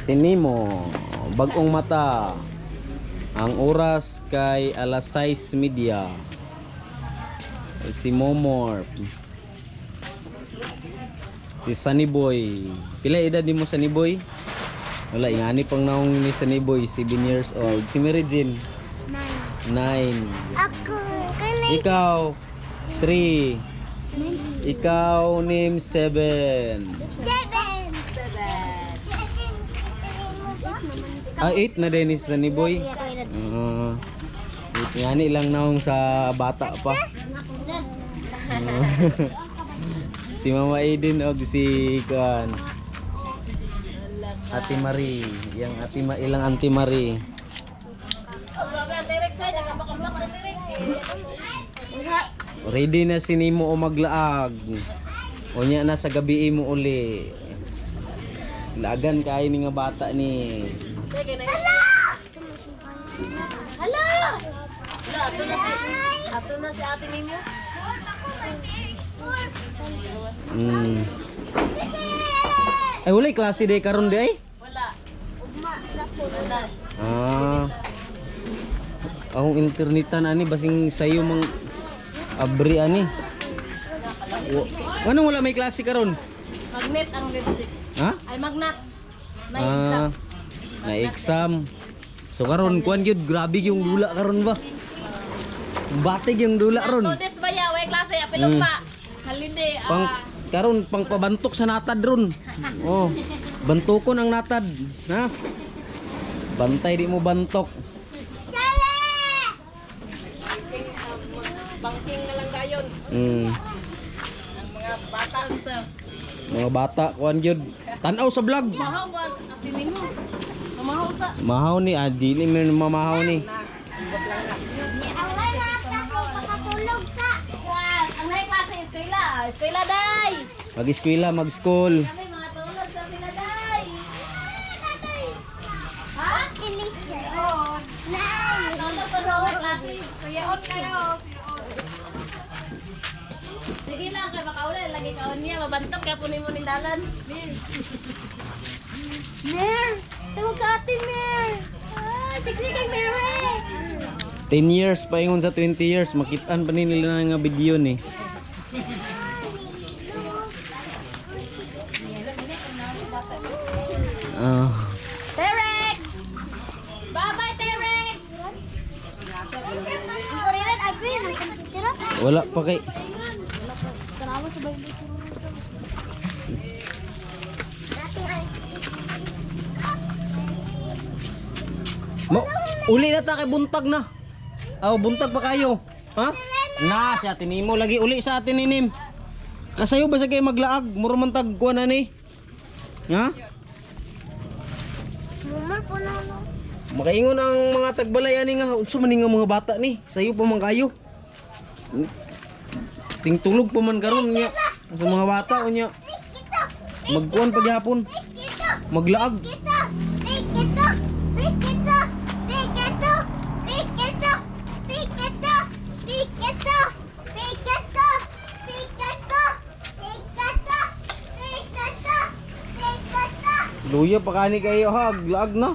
Si Nemo, bagong mata. Ang oras kay alas 6:30. Si Momor. Si Sunny Boy. Pila edad ni mo, Sunny Boy? Wala, ingani pang naong ni Sunny Boy, 7 years old. Si Mary Jane? 9. Ako. Ikaw? 3. Ikaw, Nim, 7. 8 na din ni Sunny Boy. 8 ngani lang naong sa bata pa. Si Mama Aiden og si kan Ate Marie, yang ilang Auntie Marie. Ready na si Nemo o maglaag. Unya na sa gabi mo uli. Lagan kay ni nga bata ni. Hala! Ato na si Ate Nemo. Ay wala klase day karon day? Wala. Wala. Akong internetan ani basing sayo mang abri ani. Ano wala may klase karon? Magnet ang grade 6. Ha? Ay magnat. May exam. Na exam. So karon kuan gyud grabe yung dula karon ba? Batig yung dula ron. Todes ba ya? Way klase apilog pa. Halinde. Pang karon pang pabantok sa natad ron. Oh. Bantukon ang natad, ha? Bantay di mo bantok. Banking na lang dayon. Ang mga bata sa Mga bata kuan gyud. Tan-aw sa vlog. mahaw ba Ate Nemo? Mamahaw sa. Mahaw ni adi ni man mamahaw ni. Ang may klase eskwela. Eskwela day. Mag-eskwela, mag-school. Kami mga tulog sa sila day. Ha? Oo. Tulog ko daw klase. Kuyaon kayo. Sige lang kay makaulan lagi kaon niya mabantok kaya punin mo ning dalan. Mer. Tawag ka Ate Mer. Sige kay Mer. 10 years pa ingon sa 20 years makitaan pa ni nila nga video ni. T-Rex! Bye-bye, T-Rex! Wala pa kay uli na ta kay buntag na. Aw buntag pa kayo. Ha? Na si Ate Nemo lagi uli sa Ate Ninim. Kasayo ba sa kay maglaag muro man tag kuan ani? Ha? Makaingon ang mga tagbalay ani nga unsa man nga mga bata ni? Sayo pa man kayo. Tingtulog pa man karon nya sa mga bata unya. Magkuan pagyapon. Maglaag. Luya pa kani kayo ha, aglaag na.